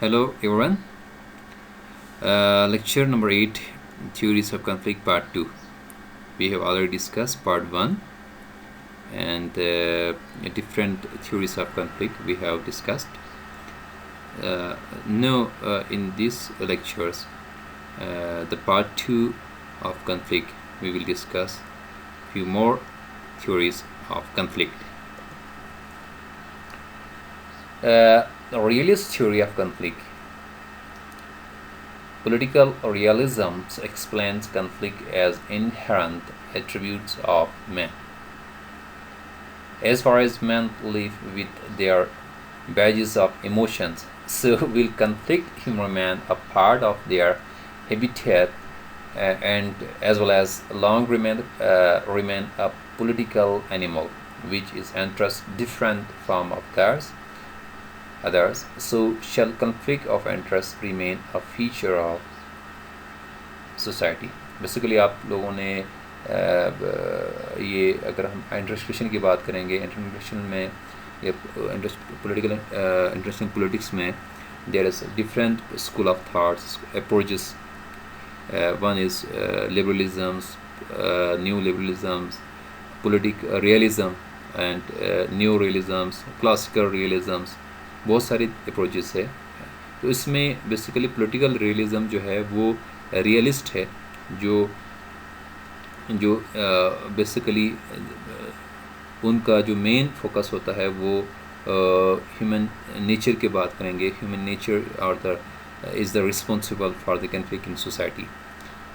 Hello everyone. Lecture number 8, Theories of Conflict Part 2. We have already discussed Part 1 and different theories of conflict we have discussed. Now in these lectures, the Part 2 of conflict, we will discuss few more theories of conflict. The realist theory of conflict. Political realism explains conflict as inherent attributes of man. As far as men live with their badges of emotions, so will conflict remain a part of their habitat and as well as long remain a political animal, which is interest different from of others, so shall conflict of interest remain a feature of society. Basically आप लोगों ने ये अगर हम इंटरेस्टेशन की बात करेंगे, इंटरेस्टेशन में या पॉलिटिकल इंटरेस्ट इन पॉलिटिक्स में there is different school of thoughts, approaches. One is liberalisms, new liberalisms, political realism and new realisms, classical realisms, बहुत सारे अप्रोचेस है. तो इसमें बेसिकली पॉलिटिकल रियलिज़म जो है वो रियलिस्ट है, जो बेसिकली उनका जो मेन फोकस होता है वो ह्यूमन नेचर की बात करेंगे. ह्यूमन नेचर और the is the responsible for the conflict in society.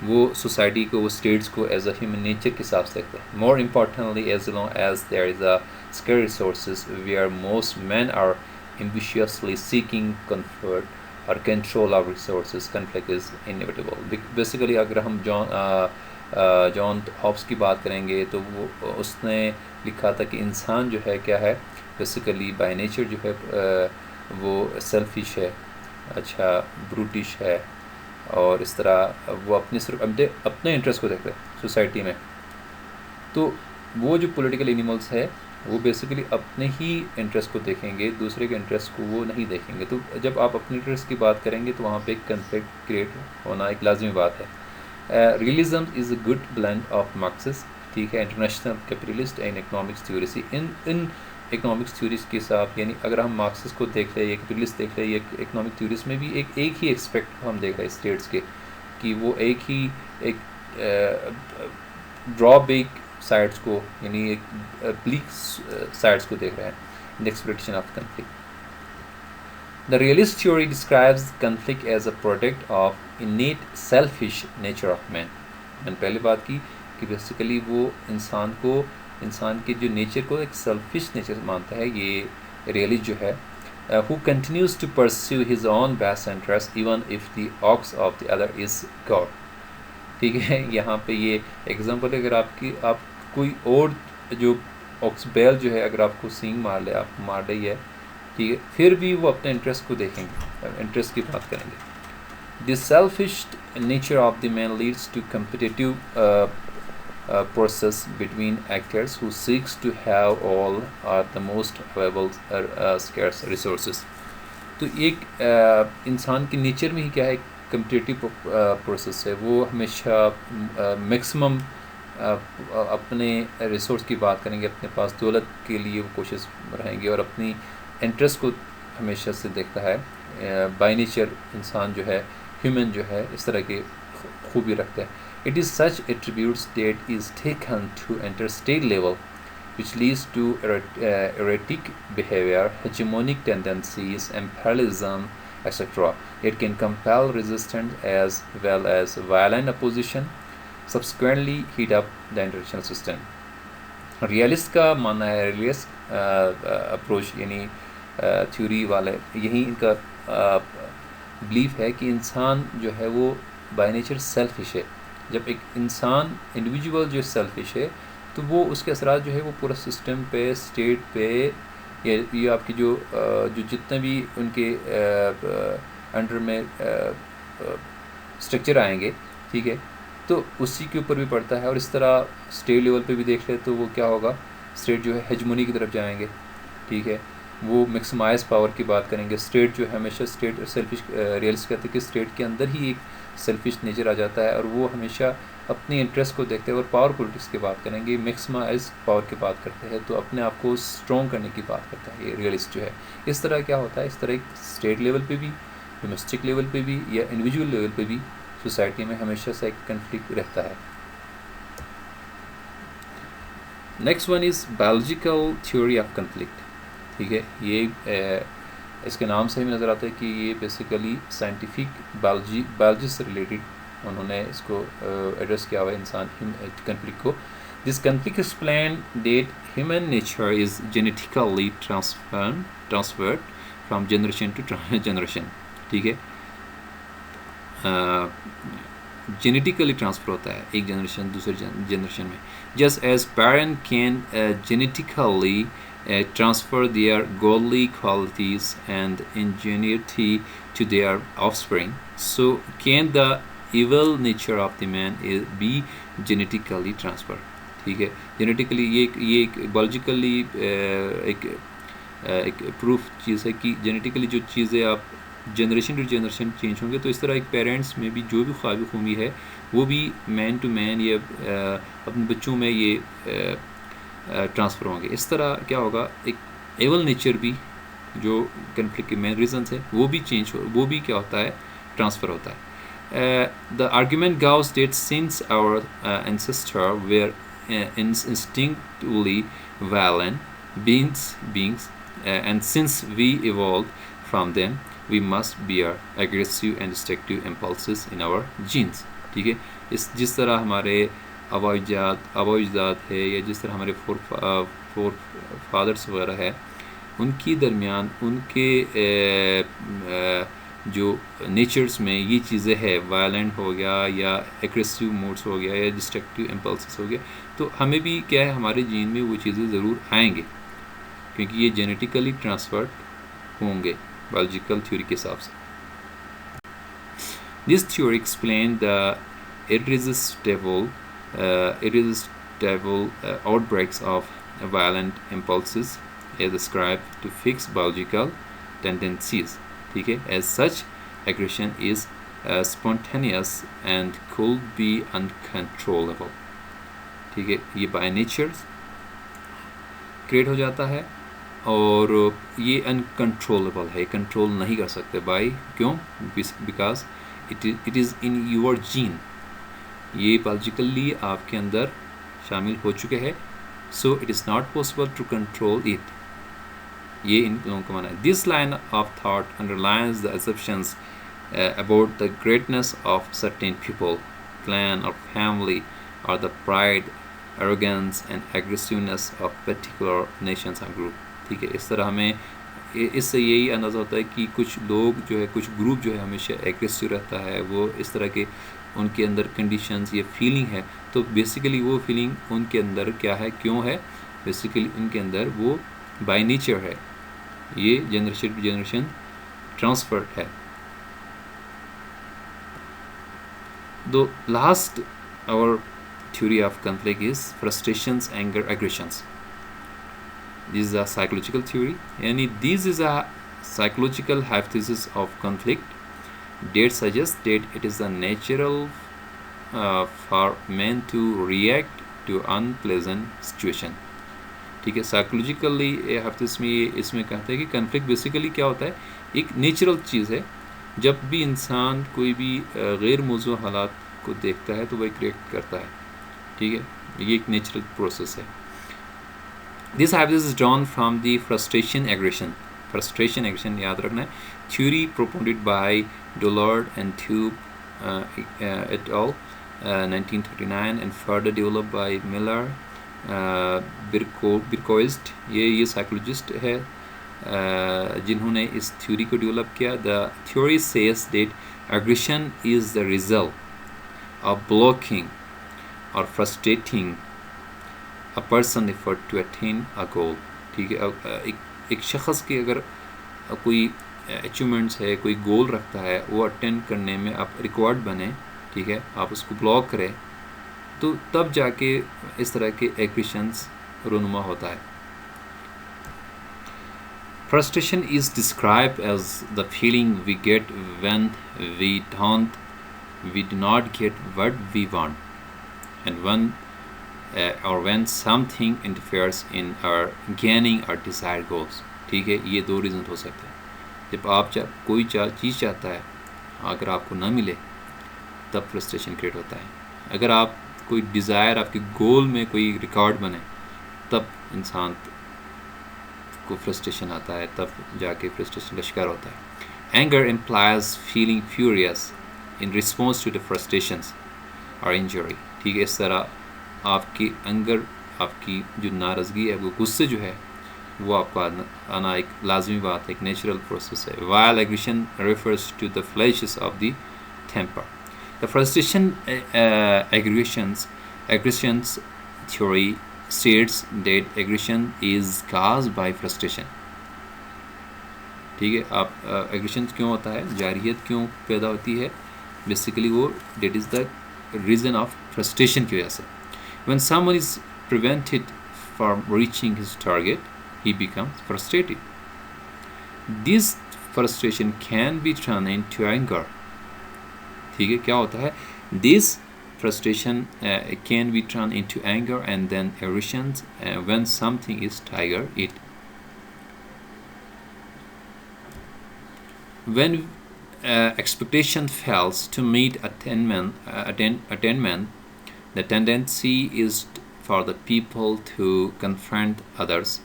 वो सोसाइटी को, वो स्टेट्स को एज अ ह्यूमन नेचर के हिसाब से देखते हैं. More importantly, as long as there is a scarce resources where most man are ambitiously seeking comfort or control of resources, conflict is inevitable. Basically अगर हम जॉन हॉब्स की बात करेंगे तो वो उसने लिखा था कि इंसान जो है क्या है, बेसिकली बाय नेचर जो है वो सेल्फिश है, अच्छा ब्रूटिश है, और इस तरह वो अपने सिर्फ अपने इंटरेस्ट को देखते हैं सोसाइटी में. तो वो जो पॉलिटिकल एनिमल्स है वो बेसिकली अपने ही इंटरेस्ट को देखेंगे, दूसरे के इंटरेस्ट को वो नहीं देखेंगे. तो जब आप अपने इंटरेस्ट की बात करेंगे तो वहाँ पे एक कन्फ्लिक्ट क्रिएट होना एक लाजमी बात है. Realism is a good blend of Marxist, ठीक है, international capitalist and economics theory. In economics theories के साथ, यानी अगर हम मार्क्सिस्ट को देख रहे हैं, कैपिटलिस्ट देख रहे हैं, या इकोनॉमिक थ्योरीज में भी एक ही एक्सपेक्ट हम देख रहे हैं स्टेट्स के, कि वो एक ही ड्रॉबैक साइड्स को, यानी एक ब्लीक साइड्स को देख रहे हैं in the exploitation of conflict. The realist theory describes conflict as a product of innate selfish nature of man. मैंने पहले बात की कि बेसिकली वो इंसान के जो नेचर को एक सेल्फिश नेचर मानता है. ये रियलिस्ट जो है who continues to pursue his own best interest even if the ox of the other is God. ठीक है, यहाँ पे ये एग्जांपल, अगर आप कोई और जो ऑक्स बैल जो है अगर आपको सींग मार ले, आप मार रही है, ठीक है, फिर भी वो अपने इंटरेस्ट को देखेंगे, इंटरेस्ट की बात करेंगे. This selfish nature of the man leads to competitive process between actors who seeks to have all the most available scarce resources. तो एक इंसान की नेचर में ही क्या है, कम्पिटिटिव प्रोसेस है. वो हमेशा मैक्सिमम अपने रिसोर्स की बात करेंगे, अपने पास दौलत के लिए वो कोशिश रहेंगे और अपनी इंटरेस्ट को हमेशा से देखता है. बाय नेचर इंसान जो है, ह्यूमन जो है, इस तरह के खूबी रखता है. It is such attributes that is taken to interstate level which leads to erratic behavior, hegemonic tendencies, imperialism, etc. It can compel resistance as well as violent opposition, subsequently heat up the international system. Realist का मानना है, realist approach यानी theory वाले, यही इनका belief है कि इंसान जो है वो बाय नेचर सेल्फिश है. जब एक इंसान इंडिविजुअल जो सेल्फिश है तो वो उसके असरात जो है वो पूरा सिस्टम पे, स्टेट पे, ये आपकी जो जितने भी उनके अंडर में स्ट्रक्चर आएंगे, ठीक है, तो उसी के ऊपर भी पड़ता है. और इस तरह स्टेट लेवल पे भी देख ले तो वो क्या होगा, स्टेट जो है हेजमोनी की तरफ जाएंगे, ठीक है. वो मैक्सिमाइज पावर की बात करेंगे। स्टेट जो है हमेशा स्टेट सेल्फिश, रियलिस्ट कहते हैं कि स्टेट के अंदर ही एक सेल्फिश नेचर आ जाता है और वो हमेशा अपनी इंटरेस्ट को देखते हैं। और पावर पॉलिटिक्स की बात करेंगे, मैक्सिमाइज पावर की बात करते हैं, तो अपने आप को स्ट्रॉन्ग करने की बात करता है ये रियलिस्ट जो है। इस तरह क्या होता है, इस तरह स्टेट लेवल पे भी, डोमेस्टिक लेवल पे भी या इंडिविजुअल लेवल पे भी सोसाइटी में हमेशा से एक कन्फ्लिक्ट रहता है। Next one is biological theory of conflict. ठीक है, ये इसके नाम से ही नज़र आता है कि ये बेसिकली साइंटिफिक बायोलॉजी से रिलेटेड उन्होंने इसको एड्रेस किया हुआ है इंसान कन्फ्लिक्ट को। This conflict explain that human nature is genetically transferred from generation to generation. ठीक है, जेनेटिकली ट्रांसफ़र होता है एक जनरेशन दूसरे जनरेशन में। Just as parent can genetically transfer their godly qualities and ingenuity to their offspring, so can the evil nature of the man be genetically transferred। ठीक है, genetically ये एक बायोलॉजिकली एक प्रूफ चीज़ है कि जेनेटिकली जो चीज़ें आप जनरेशन टू जनरेशन चेंज होंगे, तो इस तरह एक पेरेंट्स में भी जो भी ख्वाबी खूबी है वो भी मैन टू मैन या अपने बच्चों में ये ट्रांसफ़र होंगे। इस तरह क्या होगा, एक एवल नेचर भी जो कन्फ्लिक्ट के मेन रीजंस है वो भी चेंज हो, वो भी क्या होता है, ट्रांसफ़र होता है। The argument goes that since our ancestor were instinctively violent beings and since we evolved from them, we must bear aggressive and destructive impulses in our genes। ठीक है, जिस तरह हमारे अबाजात है या जिस तरह हमारे फोर फादर्स वगैरह है, उनकी दरमियान उनके जो नेचर्स में ये चीज़ें है, वायलेंट हो गया या एग्रेसिव मूड्स हो गया या डिस्ट्रक्टिव इम्पल्स हो गया, तो हमें भी क्या है, हमारे जीन में वो चीज़ें ज़रूर आएंगे क्योंकि ये जेनेटिकली ट्रांसफर्ड होंगे बायोलॉजिकल थ्योरी के हिसाब से। This theory explain the irresistible outbreaks of violent impulses as ascribed to fixed biological tendencies। ठीक है, as such aggression is spontaneous and could be uncontrollable। ठीक है, ये by nature create हो जाता है और ये uncontrollable है, कंट्रोल नहीं कर सकते by क्यों, because it is in your gene, ये बायोलॉजिकली आपके अंदर शामिल हो चुके हैं, so it is not possible to control it. ये इन लोगों का मानना है। This line of thought underlines the assumptions about the greatness of certain people, clan or family, or the pride, arrogance and aggressiveness of particular nations and group। ठीक है, इस तरह हमें इससे यही अंदाज़ा होता है कि कुछ लोग जो है, कुछ ग्रुप जो है हमेशा एग्रेसिव रहता है, वो इस तरह के उनके अंदर कंडीशंस ये फीलिंग है, तो बेसिकली वो फीलिंग उनके अंदर क्या है, क्यों है, बेसिकली उनके अंदर वो बाय नेचर है, ये जनरेशन टू जनरेशन ट्रांसफर्ड है। The last our theory of conflict is frustrations, anger, aggressions. This is a psychological theory, यानी this is a psychological hypothesis of conflict that suggests that it is the natural for men to react to unpleasant situation। ठीक है, psychologically hypothesis में इसमें कहते हैं कि conflict basically क्या होता है, एक नेचुरल चीज़ है, जब भी इंसान कोई भी गैर मौजूद हालात को देखता है तो वह रिएक्ट करता है। ठीक है, ये एक नेचुरल प्रोसेस है। This hypothesis is drawn from the frustration aggression याद रखना है, theory propounded by Dollard and Tube et al. 1939 and further developed by Miller, Birkoist, ये साइकोलॉजिस्ट है जिन्होंने इस थ्योरी को डेवलप किया। The theory says that aggression is the result of blocking or frustrating a person effort to attain a goal। ठीक है, एक शख्स की अगर कोई अचीवमेंट्स है, कोई गोल रखता है, वो अटेंड करने में आप रिकॉर्ड बने, ठीक है, आप उसको ब्लॉक करें, तो तब जाके इस तरह के एग्रेशंस रूनुमा होता है। Frustration is described as the feeling we get when we don't, we do not get what we want, and when or when something interferes in our gaining our desired goals. ठीक है, ये दो reason हो सकते हैं. जब आप कोई चीज़ चाहता है, अगर आपको ना मिले तब फ्रस्ट्रेशन क्रिएट होता है. अगर आप कोई डिज़ायर, आपके गोल में कोई रिकॉर्ड बने, तब इंसान को फ्रस्ट्रेशन आता है, तब जाके फ्रस्ट्रेशन का शिकार होता है. Anger implies feeling furious in response to the frustrations or injury. ठीक है, इस तरह आपकी एंगर, आपकी जो नाराज़गी है, वो गुस्से जो है, वो आपको आना एक लाजमी बात है, एक नेचुरल प्रोसेस है. While aggression refers to the flashes of the temper. The frustration aggressions theory states that aggression is caused by frustration. ठीक है, आप एग्रेशन क्यों होता है, जारियत क्यों पैदा होती है, बेसिकली वो that is the reason of frustration की वजह से. When someone is prevented from reaching his target, he becomes frustrated. This frustration can be turned into anger. ठीक है, क्या होता है, this frustration can be turned into anger and then aggressions when something is triggered it. When expectation fails to meet attainment, the tendency is for the people to confront others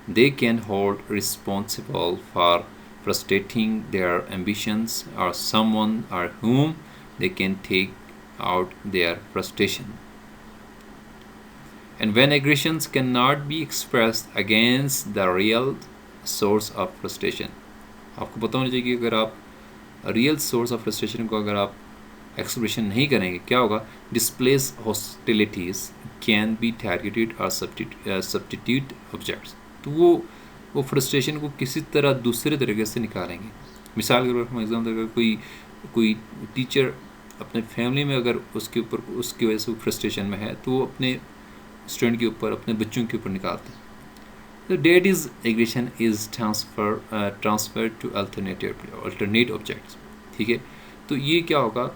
they can hold responsible for frustrating their ambitions, or someone or whom they can take out their frustration. And when aggressions cannot be expressed against the real source of frustration, आपको पता होना चाहिए कि अगर आप real source of frustration को अगर आप एक्सप्रेशन नहीं करेंगे, क्या होगा, displace hostilities can be targeted और सब्स्टिट्यूट ऑब्जेक्ट्स. तो वो फ्रस्ट्रेशन को किसी तरह दूसरे तरीके से निकालेंगे. मिसाल के तौर पर एग्जाम्पल, अगर कोई टीचर अपने फैमिली में अगर उसके ऊपर, उसकी वजह से वो फ्रस्ट्रेशन में है, तो वो अपने स्टूडेंट के ऊपर, अपने बच्चों के ऊपर निकालते हैं. The date is aggression is transferred to alternate objects. ठीक है, तो ये क्या होगा,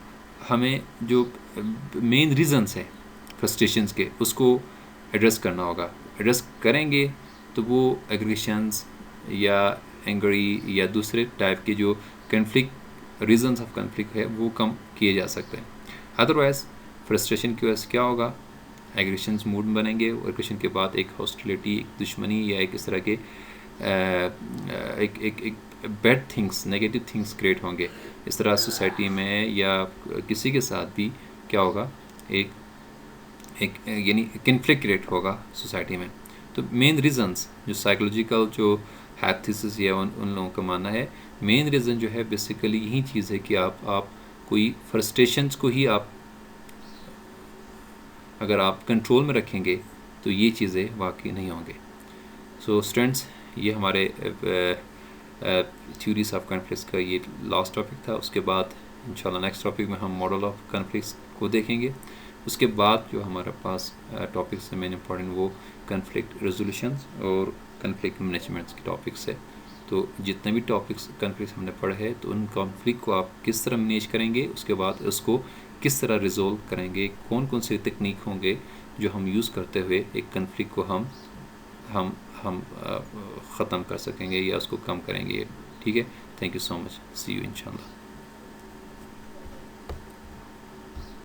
हमें जो मेन रीजंस है फ्रस्ट्रेशंस के, उसको एड्रेस करना होगा. एड्रेस करेंगे तो वो एग्रेशंस या एंगरी या दूसरे टाइप के जो कन्फ्लिक्ट, रीजंस ऑफ कन्फ्लिक्ट है, वो कम किए जा सकते हैं. अदरवाइज फ्रस्ट्रेशन की वजह से क्या होगा, एग्रेशंस मूड बनेंगे. एग्रेशन के बाद एक हॉस्टिलिटी, एक दुश्मनी या एक इस तरह के एक bad things, negative things create होंगे. इस तरह सोसाइटी में या किसी के साथ भी क्या होगा, एक यानी कन्फ्लिक्ट क्रिएट होगा सोसाइटी में. तो मेन रीजंस जो साइकोलॉजिकल जो हाइपोथेसिस या उन लोगों का मानना है, मेन रीज़न जो है बेसिकली यही चीज़ है कि आप कोई फ्रस्ट्रेशंस को ही आप अगर आप कंट्रोल में रखेंगे तो ये चीज़ें वाकई नहीं होंगे. सो स्टूडेंट्स, ये हमारे थ्योरीज ऑफ कॉन्फ्लिक्ट्स का ये लास्ट टॉपिक था. उसके बाद इंशाल्लाह नेक्स्ट टॉपिक में हम मॉडल ऑफ कॉन्फ्लिक्ट्स को देखेंगे. उसके बाद जो हमारे पास टॉपिक्स है मेन इंपॉर्टेंट, वो कॉन्फ्लिक्ट रेजोल्यूशंस और कॉन्फ्लिक्ट मैनेजमेंट्स के टॉपिक्स है. तो जितने भी टॉपिक्स कॉन्फ्लिक्ट्स हमने पढ़े हैं, तो उन कॉन्फ्लिक्ट को आप किस तरह मैनेज करेंगे, उसके बाद उसको किस तरह रिजोल्व करेंगे, कौन कौन से टेक्निक होंगे जो हम यूज़ करते हुए एक कॉन्फ्लिक्ट को हम ख़त्म कर सकेंगे या उसको कम करेंगे. ठीक है, thank you so much, see you इंशाल्लाह.